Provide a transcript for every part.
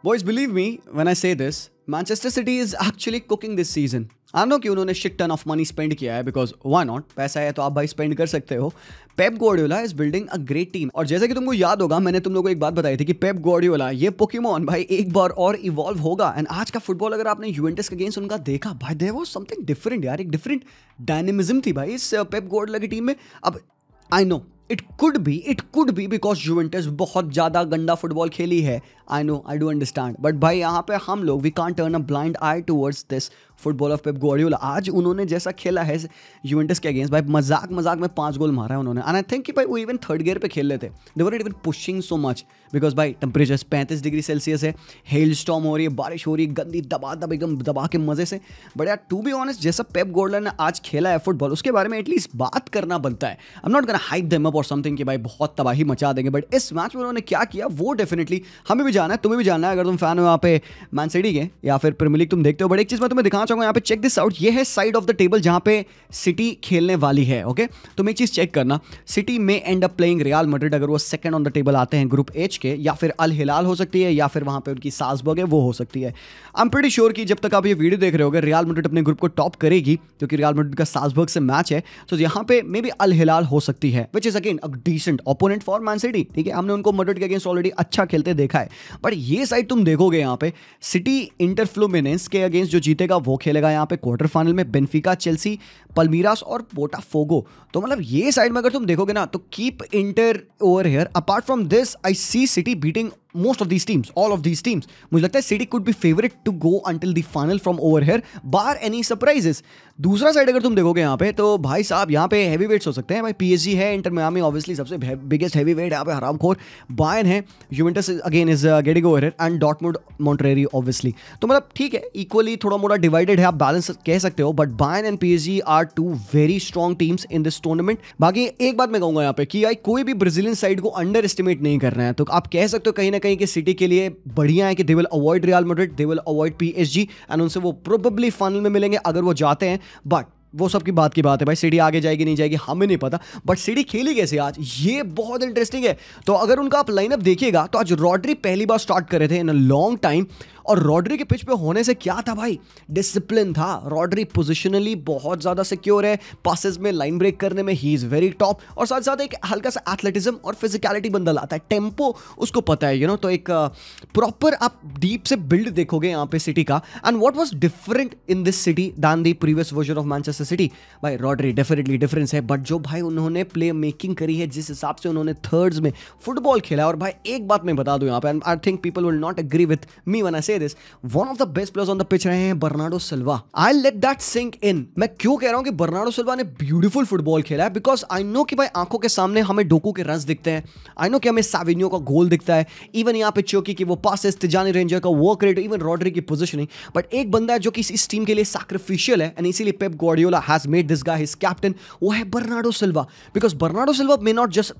Boys, believe me when I say this, Manchester City is actually cooking this season. I know कि उन्होंने shit ton of money spend किया है because why not? पैसा है तो आप भाई spend कर सकते हो. पेप Guardiola is building a great team. और जैसा कि तुमको याद होगा, मैंने तुम लोगों को एक बात बताई थी कि पेप गॉर्डियोला ये पोकेमॉन भाई एक बार और इवॉल्व होगा. एंड आज का फुटबॉल अगर आपने यूवेंटस के अगेंस्ट उनका देखा भाई, देयर वाज समथिंग डिफरेंट यार. एक डिफरेंट डायनेमिज्म थी भाई इस पेप गॉर्डियोला की टीम में. अब I know it could be because Juventus बहुत ज़्यादा गंदा फुटबॉल खेली है. I know, I do understand, but भाई यहाँ पे हम लोग we can't turn a blind eye towards this football of Pep Guardiola. आज उन्होंने जैसा खेला है यूवेंटस के अगेंस्ट भाई, मजाक में 5 गोल मारा है उन्होंने. एंड आई थिंक कि भाई वो इवन थर्ड गियर पे खेल रहे थे. They were not even pushing so much because भाई टेम्परेचर 35 डिग्री सेल्सियस है, हेल स्टॉर्म हो रही है, बारिश हो रही है, गंदी एकदम दबा के मजे से. बट यार टू बी ऑनेस्ट, जैसा पेप गॉर्डियोला ने आज खेला है फुटबॉल, उसके बारे में एटलीस्ट बात करना बनता है. I am not gonna hype them up और समथिंग कि भाई बहुत तबाही मचा देंगे, बट इस मैच में उन्होंने क्या किया वो डेफिनेटली हमें भी जाना है, तुम्हें भी जाना है अगर तुम फैन हो यहाँ पे मैन सिटी के या फिर प्रीमियर लीग तुम देखते हो. बट एक चीज मैं तुम्हें दिखाना चाहूंगा यहाँ पे, चेक दिस आउट. ये है साइड ऑफ द टेबल जहां पे सिटी खेलने वाली है. ओके, तुम एक चीज चेक करना, सिटी में and up playing real Madrid अगर वो सेकंड ऑन द टेबल आते हैं ग्रुप एच के, या फिर अल हिलाल हो सकती है, या फिर वहां पे उनकी साल्ज़बर्ग है वो हो सकती है. आई एम प्रीटी श्योर कि जब तक आप ये वीडियो देख रहे होगे रियल मैड्रिड अपने ग्रुप को टॉप करेगी, क्योंकि रियल मैड्रिड का साल्ज़बर्ग से मैच है. तो यहाँ पे मे बी अल हिलाल हो सकती है, which is again a decent opponent for Man City. ठीक है, हमने उनको मैड्रिड के अगेंस्ट ऑलरेडी अच्छा खेलते देखा है. बट ये साइड तुम देखोगे यहाँ पे सिटी इंटर फ्लुमिनेंस के अगेंस्ट जो जीतेगा वो खेलेगा यहाँ पे क्वार्टर फाइनल में बेनफिका, चेल्सी, पल्मीरास और बोटाफोगो. तो मतलब ये साइड में अगर तुम देखोगे ना तो keep Inter over here. Apart from this I see City beating most of these teams, all of these teams. मुझे लगता है city could be favorite to go until the final from over here, bar any surprises. दूसरा side अगर तुम देखोगे यहाँ पे तो भाई साहब यहाँ पे हैवी वेट्स हो सकते हैं भाई. पीएसजी है, इंटर मियामी ऑब्वियसली सबसे बिगेस्ट हैवी वेट यहाँ पे हरामखोर, बायर्न है, Juventus again is getting over here and Dortmund Monterrey obviously. तो मतलब ठीक है, इक्वली थोड़ा मोड़ा डिवाइडेड है, आप बैलेंस कह सकते हो. But Bayern and PSG are two very strong teams in this tournament. बाकी एक बात मैं कहूंगा यहाँ पे कि यार कोई भी ब्राजीलियन साइड को अंडर एस्टिमेट नहीं करना है. तो आप कह सकते हो कहीं ना कहीं कि सिटी के लिए बढ़िया है कि they will avoid real Madrid, they will avoid PSG and उनसे वो प्रोबेबली फाइनल में मिलेंगे अगर वो जाते हैं. बट वो सब की बात की बात है भाई, सिटी आगे जाएगी नहीं जाएगी हमें नहीं पता. बट सिटी खेली कैसे आज ये बहुत इंटरेस्टिंग है. तो अगर उनका आप लाइनअप देखिएगा तो आज रॉड्री पहली बार स्टार्ट कर रहे थे इन अ लॉन्ग टाइम. और रॉड्री के पिच पे होने से क्या था भाई, डिसिप्लिन था. रॉड्री पोजिशनली बहुत ज़्यादा सिक्योर है, पासेस में लाइन ब्रेक करने में ही इज़ वेरी टॉप, और साथ साथ एक हल्का सा एथलेटिज्म और फिजिकलिटी बंदा लाता है, टेम्पो उसको पता है, यू नो. तो एक प्रॉपर आप डीप से बिल्ड देखोगे यहाँ पे सिटी का. And what was different in this City than the previous version of Manchester City, भाई रॉड्री डेफिनेटली डिफरेंस है. बट जो भाई उन्होंने प्ले मेकिंग करी है, जिस हिसाब से उन्होंने थर्ड्स में फुटबॉल खेला. और भाई एक बात मैं बता दूं यहाँ पे, and I think people will not agree with me when I say this, one of the best players on the pitch रहे हैं Bernardo Silva. I let that sink in. मैं क्यों कह रहा हूं कि बर्नार्डो सिल्वा ने ब्यूटीफुल फुटबॉल खेला है, बिकॉज आई नो कि भाई आंखों के सामने हमें डोकू के रन्स दिखते हैं, आई नो कि हमें साविनियो का गोल दिखता है, इवन यहाँ पे चौकी की वो पासेस, तिजानी रेंजर का वर्क रेट, इवन रॉड्री की पोजीशनिंग. बट एक बंदा है जो कि इस टीम के लिए सैक्रिफिशियल है, एंड इसीलिए Pep Guardiola has made this guy his captain. वो है Bernardo Silva. Because Bernardo Silva may not just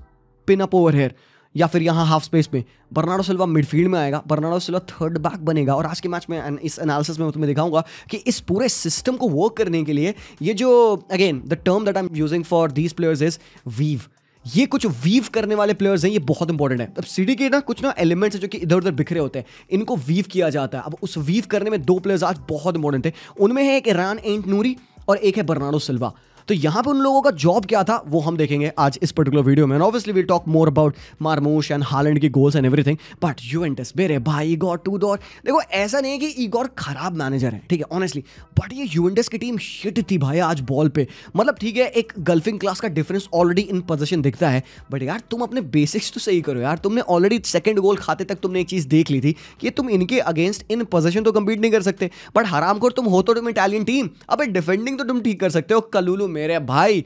pin up over here या फिर यहाँ हाफ स्पेस में, बर्नार्डो सिल्वा मिडफील्ड में आएगा, बर्नार्डो सिल्वा थर्ड बैक बनेगा. और आज के मैच में इस एनालिसिस में मैं तुम्हें दिखाऊंगा कि इस पूरे सिस्टम को वर्क करने के लिए ये जो again the term that I am using for these players is weave. ये कुछ वीव करने वाले प्लेयर्स हैं, ये बहुत इंपॉर्टेंट है. अब सिटी के ना कुछ ना एलिमेंट्स है जो कि इधर उधर बिखरे होते हैं, इनको वीव किया जाता है. अब उस वीव करने में 2 प्लेयर्स आज बहुत इंपॉर्टेंट है. उनमें है एक इरान एंट नूरी और एक है बर्नार्डो सिल्वा. तो यहाँ पे उन लोगों का जॉब क्या था वो हम देखेंगे आज इस पर्टिकुलर वीडियो में. Obviously we talk more about Marmoush and Haaland की goals and everything. But Juventus मेरे भाई इगोर टूडोर, देखो ऐसा नहीं है कि इगोर खराब मैनेजर है, ठीक है ऑनेस्टली, बट ये यूवेंटस की टीम शिट थी भाई आज बॉल पे. मतलब ठीक है, एक गल्फिंग क्लास का डिफरेंस ऑलरेडी इन पोजीशन दिखता है, बट यार तुम अपने बेसिक्स तो सही करो यार. तुमने ऑलरेडी सेकंड गोल खाते तक तुमने एक चीज देख ली थी कि तुम इनके अगेंस्ट इन पोजीशन तो कम्पीट नहीं कर सकते. बट हरामखोर तुम हो तो तुम इटालियन टीम, अब डिफेंडिंग तो तुम ठीक कर सकते हो. कलुलू मेरे भाई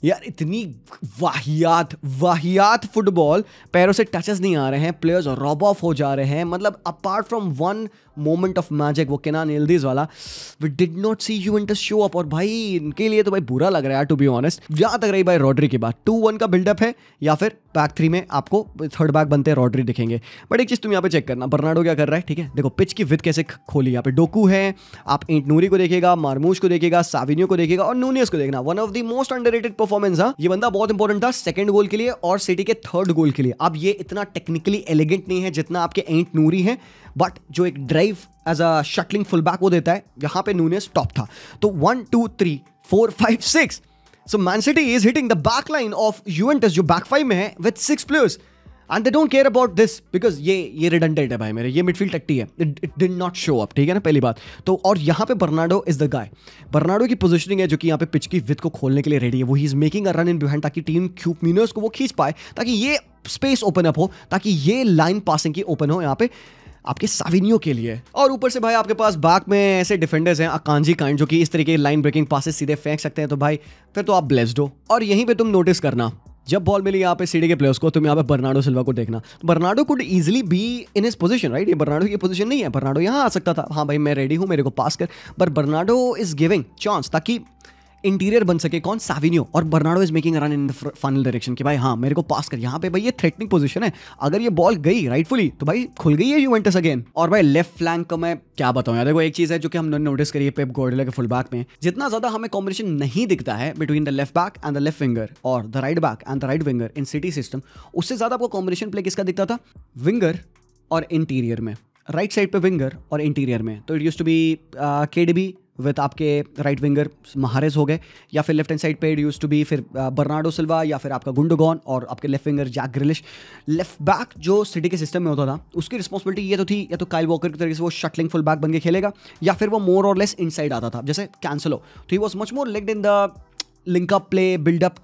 यार इतनी वाहियात फुटबॉल, पैरों से टचेस नहीं आ रहे हैं, प्लेयर्स रॉब ऑफ हो जा रहे हैं. मतलब apart from one moment of magic, वो केनान यिल्दिज वाला, we did not see Juventus show up. और भाई इनके लिए तो भाई बुरा लग रहा है टू बी ऑनेस्ट. जहां तक रही भाई रॉड्री की बात, 2-1 का बिल्डअप है या फिर बैक 3 में आपको थर्ड बैक बनते हैं रॉड्री दिखेंगे. बट एक चीज तुम यहाँ पे चेक करना, बर्नार्डो क्या कर रहा है. ठीक है, देखो पिच की विड्थ कैसे खोली. यहाँ पे डोकू है, आप एंट नूरी को देखिएगा, मार्मूश को देखिएगा, साविनियो को देखिएगा और नूनियस को देखना. One of the most underrated performance performance था, ये बंदा बहुत इंपॉर्टेंट था सेकंड गोल के लिए और सिटी के थर्ड गोल के लिए। अब ये इतना टेक्निकली एलिगेंट नहीं है जितना आपके एंट नूरी है, बट जो एक drive as a shuttling full back वो देता है, यहाँ पे नूनेस टॉप था। तो 1 2 3 4 5 6, so Man City is hitting the back line of Juventus जो बैक फाइव में है with 6 players and they don't care about this because ये रिडंडेंट है भाई मेरे, ये मिडफील्ड टट्टी है, it did not show up, ठीक है ना, पहली बात तो। और यहाँ पे Bernardo is the guy, Bernardo की पोजीशनिंग है जो कि यहाँ पे पिच की विड्थ को खोलने के लिए रेडी है, वो he is making a run in behind ताकि टीम क्यूब मीनर्स को वो खींच पाए, ताकि ये स्पेस ओपन अप हो, ताकि ये लाइन पासिंग की ओपन हो यहाँ पे आपके साविनियो के लिए। और ऊपर से भाई आपके पास बैक में ऐसे डिफेंडर्स हैं अकांजी काइंड जो कि इस तरीके लाइन ब्रेकिंग पासेस सीधे फेंक सकते हैं, तो भाई फिर तो आप ब्लेस्ड हो। और यहीं पे तुम नोटिस करना जब बॉल मिली यहाँ पे सिटी के प्लेयर्स को, तुम यहाँ पे बर्नार्डो सिल्वा को देखना, Bernardo could easily be in his position, right, ये बर्नार्डो की पोजीशन नहीं है, बर्नार्डो यहाँ आ सकता था, हाँ भाई मैं रेडी हूँ मेरे को पास कर, पर बर्नार्डो इज गिविंग चांस ताकि इंटीरियर बन सके कौन, साविनियो, और Bernardo is making run in the final direction कि भाई हाँ मेरे को पास कर। यहाँ पे भाई ये थ्रेटनिंग पोजीशन है, अगर ये बॉल गई राइटफुली तो भाई खुल गई है यूवेंटस अगेन। और भाई लेफ्ट फ्लैंक का मैं क्या बताऊं यार, देखो एक चीज है जो कि हमने नोटिस करी है पेप गार्डियोला के फुल बैक में, जितना ज्यादा हमें कॉम्बिनेशन नहीं दिखता है between the left back and the left winger और the right back and the right winger in City system, उससे ज्यादा आपको कॉम्बिनेशन प्ले किसका दिखता था, विंगर और इंटीरियर में, राइट साइड पे विंगर और इंटीरियर में। तो it used to be KDB with आपके राइट विंगर महारेज हो गए, या फिर लेफ्ट हैंड साइड पे यूज्ड टू बी फिर बर्नार्डो सिल्वा या फिर आपका गुंडोगॉन, और आपके left winger Jack Grealish. Left back जो सिटी के सिस्टम में होता था उसकी रिस्पॉन्सिबिलिटी ये तो थी, या तो काइल वॉकर की तरीके से वो शटलिंग फुल बैक बन के खेलेगा, या फिर वो मोर और लेस इनसाइड आता था जैसे कैंसलो, तो he was much more legged in the linkup play, buildup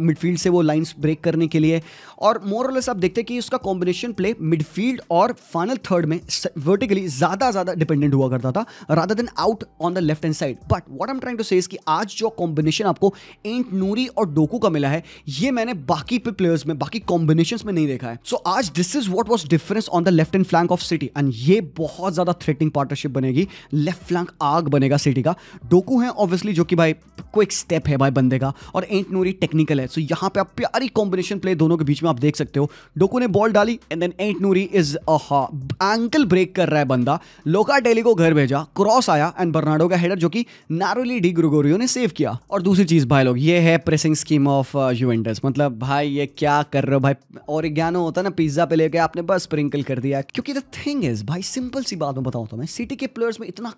midfield से वो लाइंस ब्रेक करने के लिए, और मोर और लेस आप देखते हैं कि उसका कॉम्बिनेशन प्ले मिडफील्ड और फाइनल थर्ड में वर्टिकली ज़्यादा डिपेंडेंट हुआ करता था rather than out on the left hand side. But what I am trying to say is कि आज जो कॉम्बिनेशन आपको एंट नूरी और डोकू का मिला है, ये मैंने बाकी प्लेयर्स में, बाकी कॉम्बिनेशंस में नहीं देखा है। सो आज this is what vas deferens on the left hand flank of city, and ये बहुत ज़्यादा थ्रेटनिंग पार्टनरशिप बनेगी, लेफ्ट फ्लैंक आग बनेगा सिटी का। डोकू है ऑब्वियसली जो कि भाई क्विक स्टेप है भाई बंदे का, और एंट नूरी टेक्निकल है, सो यहाँ पे आप प्यारी कॉम्बिनेशन प्ले दोनों के बीच में आप देख सकते हो। डोकू ने बॉल डाली and then Ait Nouri is ankle break कर रहा है बंदा, लोकाटेली को घर भेजा, क्रॉस आया एंड बर्नार्डो का हेडर जो कि नैरोली डी ग्रेगोरियो ने सेव किया। और दूसरी चीज भाई लोग, ये है प्रेसिंग स्कीम ऑफ यूवेंटस, मतलब भाई ये क्या कर रहे हो भाई, और ज्ञानो होता है ना पिज्जा पे लेके आपने बस स्प्रिंकल कर दिया, क्योंकि द थिंग इज भाई सिंपल सी बात मैं बताऊं तो मैं, सिटी के प्लेयर्स में इतना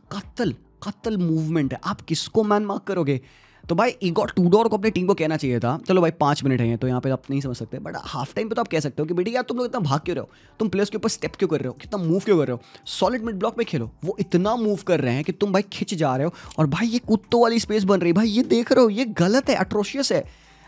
कत्ल मूवमेंट है, आप किसको मैन मार्क करोगे। तो भाई इगोर टूडोर को अपनी टीम को कहना चाहिए था, चलो भाई 5 मिनट है तो यहाँ पे आप नहीं समझ सकते, बट हाफ टाइम पे तो आप कह सकते हो कि बेटी यार तुम लोग इतना भाग क्यों रहे हो, तुम प्लेयर्स के ऊपर स्टेप क्यों कर रहे हो, कितना मूव क्यों कर रहे हो, सॉलिड मिड ब्लॉक में खेलो। वो इतना मूव कर रहे हैं कि तुम भाई खिंच जा रहे हो, और भाई ये कुत्तों वाली स्पेस बन रही है भाई, ये देख रहे हो, ये गलत है, अट्रोशियस है।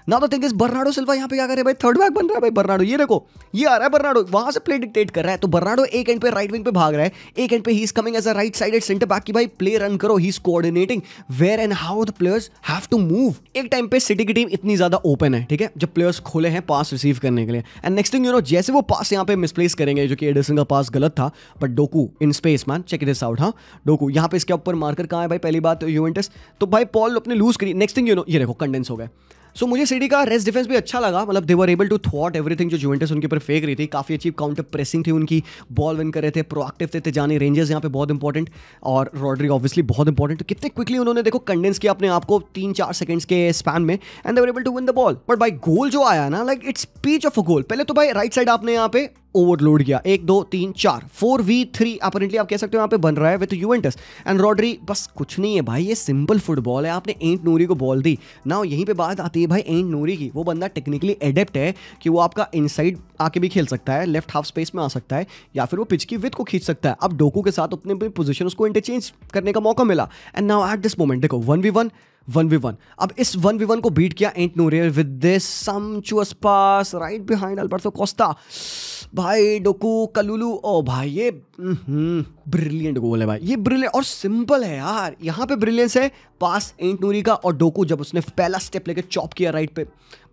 ना तो थिंक इज बर्नार्डो सिल्वा यहाँ पे क्या कर रहे हैं भाई, थर्ड बैक बन रहा है भाई बर्नार्डो, ये देखो ये आ रहा है बर्नार्डो, वहां से प्ले डिक्टेट कर रहा है, तो बर्नार्डो एक एंड पे राइट विंग पे भाग रहा है, एक एंड पे he is coming as a right sided centre back की भाई प्ले रन करो, he is coordinating where and how the players have to move. एक टाइम पे सिटी की टीम इतनी ज्यादा ओपन है, ठीक है, जब प्लेयर्स खोले हैं पास रिसीव करने के लिए, and next thing you no जैसे वो पास यहाँ पे मिसप्लेस करेंगे, जो कि एडरसन का पास गलत था, but Doku in space man, check this out, हाँ डोकू यहाँ पे इसके ऊपर मार्कर कहाँ है भाई, पहली बात यूवेंटस, तो भाई पॉल अपने लूज करी, नेक्स्ट थिंग यू नो ये देखो कंडेंस हो गए। सो मुझे सिटी का रेस्ट डिफेंस भी अच्छा लगा, मतलब दे वर एबल टू थ्वॉट एवरीथिंग जो यूवेंटस उनके ऊपर फेंक रही थी, काफी अच्छी काउंटर प्रेसिंग थी उनकी, बॉल विन कर रहे थे, प्रोएक्टिव थे जाने, रेंजर्स यहाँ पे बहुत इंपॉर्टेंट, और रॉड्री ऑब्वियसली बहुत इंपॉर्टेंट। तो कितने क्विकली उन्होंने देखो कंडेंस किया अपने आप को 3-4 सेकंड्स के स्पैन में, and they were able to win the ball. But भाई गोल जो आया ना, like it's speech of a goal. पहले तो भाई राइट साइड आपने यहाँ पे ओवरलोड किया, 1 2 3 4 4v3 अपरेंटली आप कह सकते हो यहाँ पे बन रहा है विद यूवेंटस एंड रॉड्री, बस कुछ नहीं है भाई, ये सिंपल फुटबॉल है, आपने एंट नूरी को बॉल दी ना। यहीं पे बात आती है भाई एंट नूरी की, वो बंदा टेक्निकली एडेप्ट है कि वो आपका इनसाइड आके भी खेल सकता है, लेफ्ट हाफ स्पेस में आ सकता है, या फिर वो पिच की विड्थ को खींच सकता है। अब डोकू के साथ अपने पोजीशन उसको इंटरचेंज करने का मौका मिला, and now at this moment देखो 1v1। अब इस 1v1 को बीट किया Ait Nouri with this sumptuous pass right behind Alberto Costa, भाई डोकू कलुलू, ओ भाई ये ब्रिलियंट गोल है भाई, ये ब्रिलियंट और सिंपल है यार, यहाँ पे ब्रिलियंस है पास एंट नूरी का, और डोकू जब उसने पहला स्टेप लेके चॉप किया राइट पे,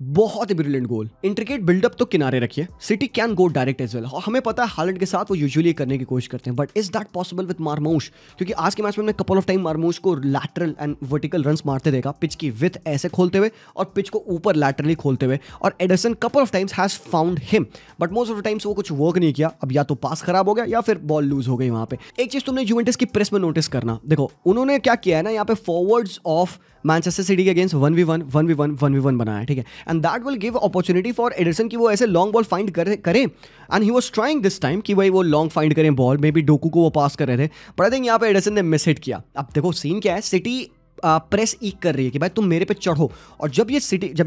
बहुत ही ब्रिलियंट गोल। इंट्रिकेट बिल्डअप तो किनारे रखिए, City can go direct as well, हमें पता है हालैंड के साथ वो यूजुअली करने की कोशिश करते हैं, but is that possible with मार्मूश, क्योंकि आज के मैच में हमने कपल ऑफ टाइम मार्मूश को लैटरल एंड वर्टिकल रन्स मारते मारते देखा, पिच की विथ ऐसे खोलते हुए और पिच को ऊपर लैटरली खोलते हुए, और Anderson couple of times has found him, but most of the times वो कुछ वर्क नहीं किया। अब या तो पास खराब हो गया या फिर बॉल लूज हो गई वहां पे। एक चीज तुमने यूवेंटस की प्रेस में नोटिस करना, देखो उन्होंने क्या किया है ना, यहाँ पे फॉरवर्ड्स ऑफ मैनचेस्टर सिटी के अगेंस्ट 1v1 1v1 1v1 बनाया है, ठीक है, and that will give opportunity for Anderson कि वो ऐसे लॉन्ग बॉल फाइंड करें, and he was trying this time कि भाई वो लॉन्ग फाइंड करें बॉल, मे बी डोकू को वो पास कर रहे थे, बट आई थिंक यहाँ पे एडरसन ने मिस हिट किया। अब देखो सीन क्या है, सिटी प्रेस ईक कर रही है कि भाई तुम मेरे पे चढ़ो, और जब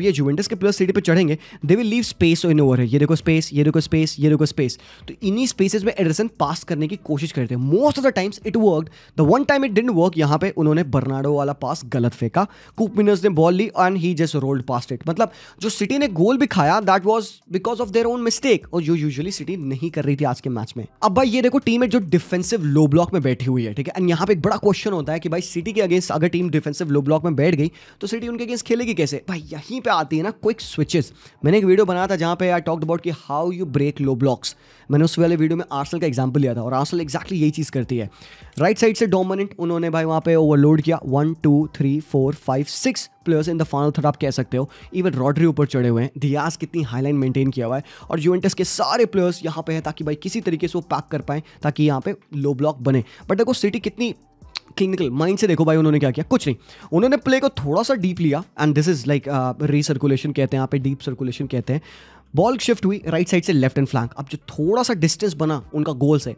ये जुवेंटस के प्लेयर्स सिटी पे चढ़ेंगे they will leave space in over है, ये देखो स्पेस, ये देखो स्पेस, ये देखो स्पेस, तो इन्हीं स्पेसेस में एडरसन पास करने की कोशिश करते हैं। Most of the times it worked, the one time it didn't work, यहाँ पे उन्होंने बर्नार्डो वाला पास गलत फेंका, कूप मिनर्स ने बॉल ली and he just rolled past it. मतलब जो सिटी ने गोल भी खाया that was because of their own mistake, और जो यूजुअली सिटी नहीं कर रही थी आज के मैच में। अब भाई ये देखो टीम जो डिफेंसिव लो ब्लॉक में बैठी हुई है, ठीक है, एंड यहाँ पे एक बड़ा क्वेश्चन होता है कि भाई सिटी के अगेंस्ट अगर टीम डिफेंसिव लो ब्लॉक में बैठ गई तो सिटी उनके अगेंस्ट खेलेगी कैसे? भाई यहीं पे आती है ना क्विक स्विचेस। मैंने एक वीडियो बनाया था जहां पे आई टॉक्ड अबाउट कि how you break low blocks. मैंने उस वाले वीडियो में आर्सेनल का एग्जांपल लिया था, और आर्सेनल एग्जैक्टली यही चीज करती है। राइट साइड से डोमिनेंट उन्होंने भाई वहां पे ओवरलोड किया, 1 2 3 4 5 6 players in the final third आप कह सकते हो। इवन रॉड्री ऊपर चढ़े हुए हैं, डियाज कितनी हाईलाइन मेंटेन किया हुआ है, और यूवेंटस के सारे प्लेयर्स यहाँ पे हैं ताकि भाई किसी तरीके से वो पैक कर पाएं ताकि यहाँ पे लो ब्लॉक बने। बट देखो सिटी कितनी क्लिनिकल माइंड से, देखो भाई उन्होंने क्या किया, कुछ नहीं, उन्होंने प्ले को थोड़ा सा डीप लिया, and this is like recirculation कहते हैं यहाँ पे, डीप सर्कुलेशन कहते हैं। बॉल शिफ्ट हुई राइट साइड से लेफ्ट हैंड फ्लैंक, अब जो थोड़ा सा डिस्टेंस बना उनका गोल से,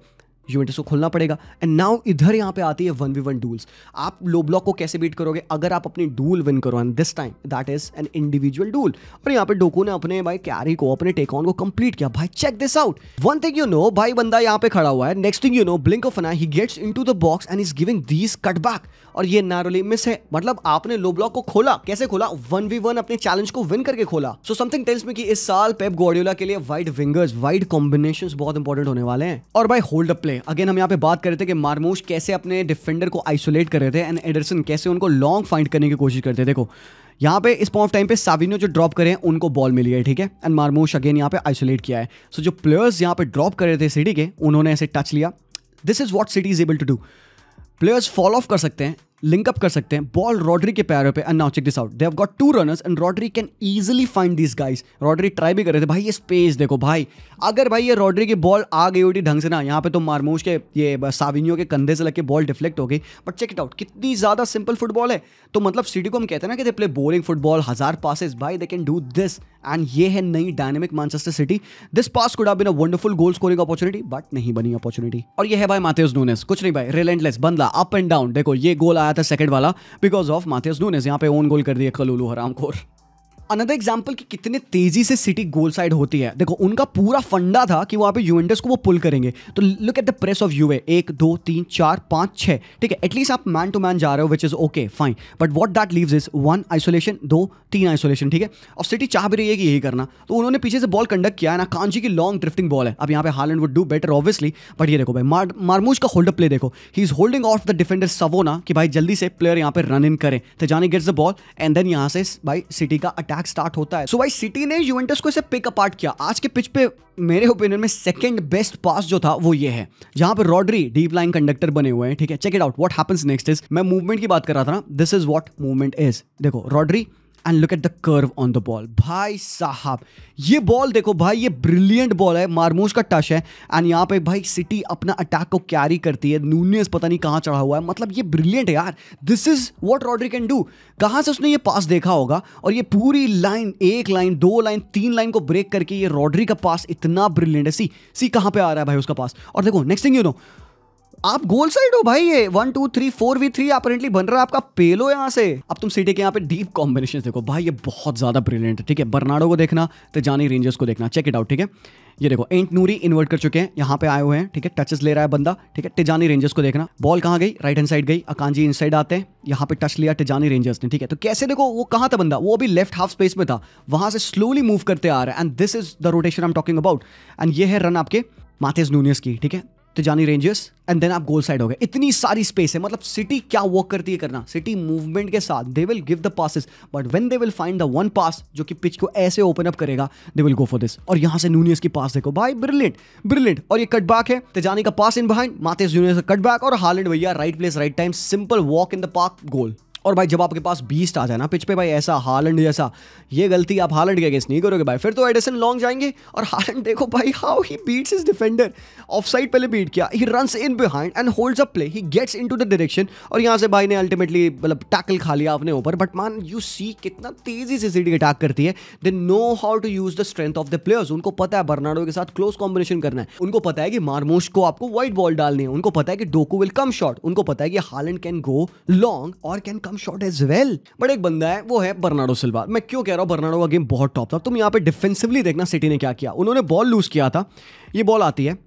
यूवेंटस को खोलना पड़ेगा। एंड नाउ इधर यहाँ पे आती है 1v1 डूल्स। आप लो ब्लॉक को कैसे बीट करोगे? अगर आप अपनी डूल विन करो, and this time that is an individual duel. और यहाँ पे डोकू ने अपने भाई कैरी को, अपने टेक ऑन को कंप्लीट किया। भाई check this out, one thing you know, भाई बंदा यहाँ पे खड़ा हुआ है, next thing you know, blink of an eye he gets into the box and is giving these cut back, और ये नैरोली मिस है। मतलब आपने लो ब्लॉक को खोला, कैसे खोला? 1v1 अपने चैलेंज को विन करके खोला। सो समथिंग टेल्स मी कि इस साल पेप गार्डियोला के लिए वाइड विंगर्स, वाइड कॉम्बिनेशंस बहुत इंपॉर्टेंट होने वाले हैं। और भाई होल्ड अप प्ले, अगेन हम यहाँ पे बात कर रहे थे कि मार्मूश कैसे अपने डिफेंडर को आइसोलेट कर रहे थे, एंड एडरसन कैसे उनको लॉन्ग फाइंड करने की कोशिश करते थे। देखो यहाँ पे इस पॉइंट ऑफ टाइम पे साविनो जो ड्रॉप करे उनको बॉल मिली है, ठीक है, एंड मार्मूश अगेन यहाँ पे आइसोलेट किया है। सो जो प्लेयर्स यहाँ पे ड्रॉप कर रहे थे सिटी के, उन्होंने ऐसे टच लिया। This is what City is able to do. Players fall off कर सकते हैं, लिंक अप कर सकते हैं, बॉल रॉड्री के पैरों पे, and now check this out, they have got 2 runners and Rodri can easily find this guys. Rodri try भी कर रहे थे, भाई ये स्पेस देखो भाई, अगर भाई ये रॉड्री की बॉल आ गई होती ढंग से ना, यहाँ पे तो मार्मूश के ये साविनियो के कंधे से लग के बॉल डिफ्लेक्ट हो गई। बट चेक इट आउट, कितनी ज्यादा सिंपल फुटबॉल है। तो मतलब सिटी को हम कहते हैं ना कि they play boring football, 1000 passes, भाई they can do this, and ये है नई dynamic Manchester City. This pass could have been a wonderful goal scoring opportunity, but नहीं बनी अपॉर्चुनिटी। और ये है भाई माथेउस नूनेस, कुछ नहीं भाई, रिलेंटलेस बंदा, अप एंड डाउन। देखो ये गोल आया था सेकंड वाला बिकॉज ऑफ माथेउस नूनेस, यहाँ पे ओन गोल कर दिया कलूलू हरामखोर। अनदर एग्जाम्पल कि कितने तेजी से सिटी गोल साइड होती है। देखो उनका पूरा फंडा था कि वहां पे यूवेंटस को वो पुल करेंगे। तो look at the press of यूवे, 1 2 3 4 5 6, ठीक है, एटलीस्ट आप मैन टू मैन जा रहे हो, which is okay fine, but what that leaves is 1 isolation, 2 3 isolation, ठीक है। और सिटी चाह भी रही है कि यही करना, तो उन्होंने पीछे से बॉल कंडक्ट किया है ना, कांजी की लॉन्ग ड्रिफ्टिंग बॉल है। अब यहाँ पे Haaland would do better obviously, but ये देखो भाई मार्मूश का होल्ड अप प्ले देखो, he is holding off the defender Savona कि भाई जल्दी से प्लेयर यहाँ पे रन इन करे। Tijjani gets the ball and then यहाँ से भाई सिटी का अटैक स्टार्ट होता है। सो भाई सिटी ने यूवेंटस को इसे पिक अपार्ट किया। आज के पिच पे मेरे ओपिनियन में सेकंड बेस्ट पास जो था वो ये है, जहां पे रॉड्री डीप लाइन कंडक्टर बने हुए हैं, ठीक है। Check it out, what happens next is, मैं मूवमेंट की बात कर रहा था ना, this is what movement is. देखो Rodri and look at the curve on the ball, भाई साहब ये बॉल देखो भाई, ये ब्रिलियंट बॉल है, मार्मूश का टच है, एंड यहाँ पे भाई सिटी अपना अटैक को कैरी करती है। नूनेस पता नहीं कहाँ चढ़ा हुआ है, मतलब ये ब्रिलियंट है यार, this is what Rodri can do. कहाँ से उसने ये पास देखा होगा, और ये पूरी लाइन, 1 लाइन 2 लाइन 3 लाइन को ब्रेक करके ये रॉड्री का पास इतना ब्रिलियंट है। सी कहाँ पे आ रहा है भाई उसका पास, और देखो नेक्स्ट थिंग यू नो, आप गोल साइड हो भाई, ये 1 2 3 4v3 अपेरेंटली बन रहा है आपका, पेलो यहाँ से। अब तुम सिटी के यहाँ पे डीप कॉम्बिनेशन देखो भाई, ये बहुत ज्यादा ब्रिलियंट है, ठीक है। बर्नार्डो को देखना, तजानी रेंजर्स को देखना, चेक इट आउट, ठीक है। ये देखो एंट नूरी इन्वर्ट कर चुके हैं, यहाँ पे आए हुए हैं, ठीक है, टचेस ले रहा है बंदा, ठीक है। टिजानी रेंजर्स को देखना, बॉल कहाँ गई, राइट हैंड साइड गई, अकांजी इनसाइड आते हैं, यहाँ पे टच लिया टिजानी रेंजर्स ने, ठीक है। तो कैसे देखो वो कहाँ था बंदा, वो अभी लेफ्ट हाफ स्पेस में था, वहां से स्लोली मूव करते आ रहा है, and this is the rotation I am talking about. And ये है रन आपके माथेउस नूनेस की, ठीक है, तजानी रेंजर्स, एंड देन आप गोल साइड हो गए। इतनी सारी स्पेस है, मतलब सिटी क्या वर्क करती है करना, सिटी मूवमेंट के साथ they will give the passes, but when they will find the one pass जो कि पिच को ऐसे ओपन अप करेगा, they will go for this. और यहां से नूनियस की पास देखो भाई, ब्रिलियंट ब्रिलियंट, और ये कट बैक है, तजानी का pass in behind, Matheus Nunes का कट बैक, और हालैंड भैया right place right time, simple walk in the park, goal. और भाई जब आपके पास बीस्ट आ जाए ना पिच पे भाई, ऐसा हालैंड जैसा, ये गलती आप हालैंड के अगेंस्ट नहीं करोगे भाई, फिर तो एडिसन लॉन्ग जाएंगे। और हालैंड देखो भाई how he beats his defender, offside पहले बीट किया, he runs in behind and holds up play, he gets into the direction, और यहां से भाई ने अल्टीमेटली मतलब टैकल खा लिया अपने ऊपर। बट मान यू सी कितना तेजी से सिटी अटैक करती है, they know how to use the strength of the players. उनको पता है बर्नार्डो के साथ क्लोज कॉम्बिनेशन करना है, उनको पता है कि मार्मूश को आपको वाइड बॉल डालनी है, उनको पता है कि डोकू विल कम शॉट, उनको पता है कि हालैंड कैन गो लॉन्ग और can come short as well. But एक बंदा है वो है बर्नार्डो सिल्वा। मैं क्यों कह रहा हूं बर्नार्डो का गेम बहुत टॉप था। तुम यहाँ पे डिफेंसिवली देखना सिटी ने क्या किया, उन्होंने बॉल लूज किया था, ये बॉल आती है,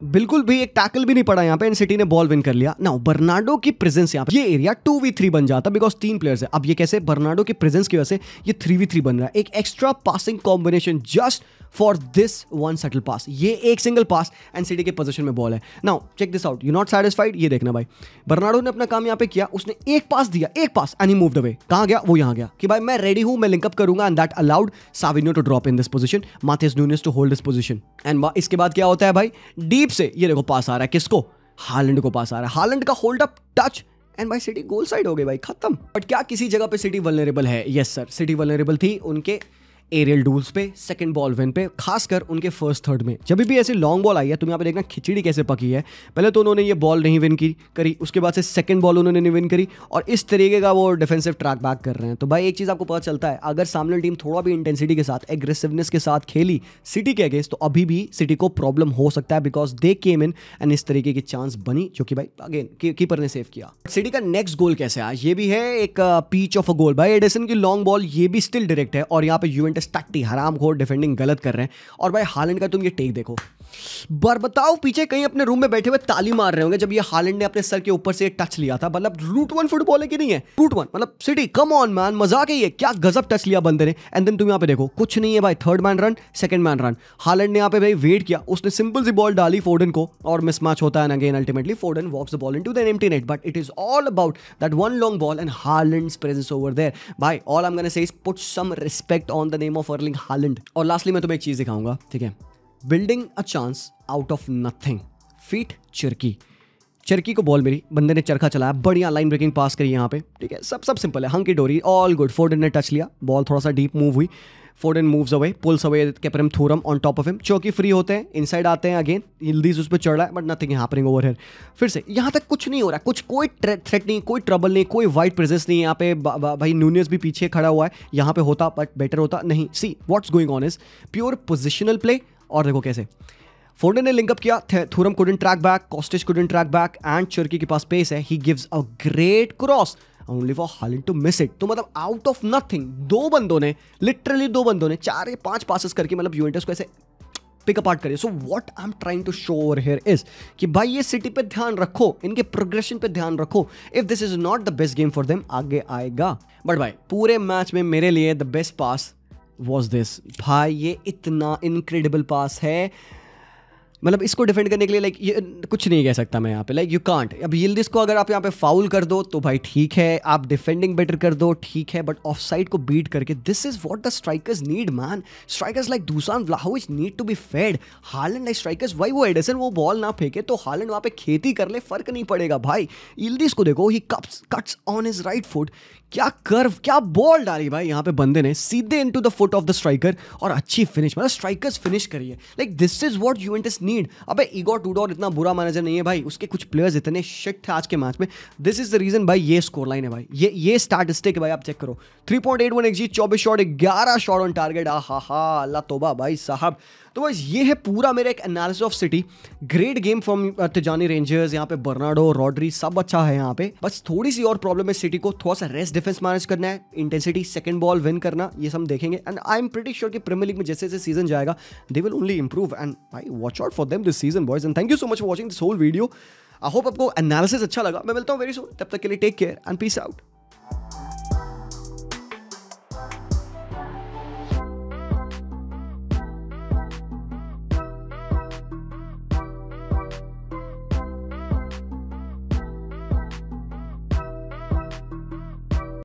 बिल्कुल भी एक टैकल भी नहीं पड़ा यहाँ पे, एंड सिटी ने बॉल विन कर लिया। नाउ बर्नार्डो की प्रेजेंस यहाँ पे ये एरिया 2v3 बन जाता बिकॉज 3 प्लेयर्स है। अब ये कैसे, बर्नार्डो की प्रेजेंस की वजह से ये 3v3 बन रहा है, एक extra passing combination just for this one subtle pass, ये एक सिंगल पास एंड सिटी के पोजीशन में बॉल है। Now check this out, you not satisfied, ये देखना भाई, बर्नार्डो ने अपना काम यहाँ पे किया, उसने एक पास दिया, एक पास एंड ही मूव्ड अवे। कहां गया, वो यहां गया कि भाई मैं रेडी हूं, मैं लिंकअप करूंगा, and that allowed Savinho to drop in this position, Matheus Nunes to hold this position. And इसके बाद क्या होता है भाई, डीप से ये देखो पास आ रहा है, किसको, हालैंड को पास आ रहा है, हालैंड का होल्ड अप टच एंड भाई सिटी गोल साइड हो गई भाई, खत्म। बट क्या किसी जगह पे सिटी वल्नरेबल है? यस सर, सिटी वल्नरेबल थी उनके एरियल डूल्स पे, सेकंड बॉल विन पे, खासकर उनके फर्स्ट थर्ड में। जब भी ऐसी लॉन्ग बॉल आई है, तुम यहाँ पे देखना खिचड़ी कैसे पकी है, पहले तो उन्होंने ये बॉल नहीं विन करी, उसके बाद से सेकंड बॉल उन्होंने नहीं विन करी, और इस तरीके का वो डिफेंसिव ट्रैक बैक कर रहे हैं। तो भाई एक चीज़ आपको पता चलता है, अगर सामने टीम थोड़ा भी इंटेंसिटी के साथ, एग्रेसिवनेस के साथ खेली सिटी के अगेंस्ट, तो अभी भी सिटी को प्रॉब्लम हो सकता है because they came in and इस तरीके की चांस बनी, जो कि भाई अगेन कीपर ने सेव किया। सिटी का नेक्स्ट गोल कैसे आया, ये भी है एक पीच ऑफ अ गोल भाई, एडिसन की लॉन्ग बॉल, ये भी स्टिल डायरेक्ट है, और यहाँ पे यूवेंटस टट्टी हराम घोर डिफेंडिंग गलत कर रहे हैं। और भाई हालैंड का तुम ये टेक देखो, बताओ पीछे कहीं अपने रूम में बैठे हुए ताली मार रहे होंगे जब ये हालैंड ने अपने सर के ऊपर से टच लिया था। मतलब रूट 1 फुटबॉल है कि नहीं है, रूट 1 मतलब सिटी कम ऑन मैन, मजाक है ये, क्या गजब टच लिया बंदे ने। एंड देन तुम यहाँ पे देखो कुछ नहीं है भाई, third man run, second man run, Holland ने यहाँ पे भाई वेट किया, उसने सिंपल सी बॉल डाली फोर्डन को, और मिसमैच होता है again ultimately Foden walks the ball into the empty net. But it is all about that one long ball and Haaland's presence over there. भाई all I am gonna say is put some respect on the name of Erling Haaland. और lastly मैं तुम्हें एक चीज दिखाऊंगा, ठीक है, building a chance out of nothing, फीट चरकी को बॉल मिली, बंदे ने चरखा चलाया, बढ़िया लाइन ब्रेकिंग पास करी यहाँ पे, ठीक है, सब सिंपल है, हंकी डोरी, ऑल गुड। फोर्डन ने टच लिया, बॉल थोड़ा सा डीप मूव हुई, Foden moves away, pulls away Khephren Thuram on top of him, Cherki free होते हैं, इनसाइड आते हैं अगेन, यिल्दीज उस पर चढ़ रहा है but nothing happening over here. फिर से यहाँ तक कुछ नहीं हो रहा, कुछ कोई थ्रेट नहीं, कोई ट्रबल नहीं, कोई वाइड प्रेजेंस नहीं, यहाँ पे भाई नूनियस भी पीछे खड़ा हुआ है, यहाँ पे होता बट बेटर होता नहीं। See what's going on is pure positional play. और देखो कैसे फोर्डन ने लिंकअप किया, Thuram couldn't track back, Kostic couldn't track back, and Cherki के पास पेस है, he gives a great cross only for Haaland to miss it. तो मतलब आउट ऑफ नथिंग दो बंदों ने, लिटरली दो बंदों ने 4-5 पासेस करके मतलब यूवेंटस को ऐसे पिकअप आउट करिए। So what I am trying to show over here is कि भाई ये सिटी पे ध्यान रखो, इनके प्रोग्रेशन पे ध्यान रखो। If this is not the best game for them, आगे आएगा। बट भाई पूरे मैच में मेरे लिए the best pass was this. भाई ये इतना इनक्रेडिबल पास है, मतलब इसको डिफेंड करने के लिए लाइक ये कुछ नहीं कह सकता मैं यहाँ पे, लाइक यू कांट। अब यिल्दिज को अगर आप यहाँ पे फाउल कर दो तो भाई ठीक है, आप डिफेंडिंग बेटर कर दो ठीक है, बट ऑफ साइड को बीट करके this is what the strikers need man. Strikers like Dusan Vlahovic need to be fed, Haaland like strikers. भाई वो एडिसन वो बॉल ना फेंके तो हालैंड वहाँ पे खेती कर ले, फर्क नहीं पड़ेगा भाई। यिल्दिज को देखो, ही cuts on his right foot, क्या कर्व, क्या बॉल डाली भाई यहाँ पे बंदे ने सीधे into the foot of the striker, और अच्छी फिनिश, मतलब स्ट्राइकर्स फिनिश करिए। Like this is what Juventus need. अबे इगोर टूडोर इतना बुरा मैनेजर नहीं है भाई, उसके कुछ प्लेयर्स इतने शिट थे आज के मैच में। दिस इज द रीजन भाई, ये स्कोर लाइन है भाई, ये स्टैटिस्टिक है भाई, आप चेक करो 3.81 XG, 24 shot, 11 shot on target. हा अल्लाह तौबा भाई साहब। तो बस ये है पूरा मेरा एक analysis of city. Great game from Tijani rangers, यहाँ पे बर्नार्डो, रॉड्री सब अच्छा है यहाँ पे। बस थोड़ी सी और प्रॉब्लम है सिटी को, थोड़ा सा रेस्ट डिफेंस मैनेज करना है, इंटेंसिटी, सेकंड बॉल विन करना, ये सब देखेंगे। And I am pretty sure कि प्रीमियर लीग में जैसे जैसे सीजन जाएगा they will only improve, and भाई watch out for them this season boys. And thank you so much for watching this whole video. I hope आपको analysis अच्छा लगा। मैं मिलता हूँ वेरी सून, तब तक के लिए take care and peace out.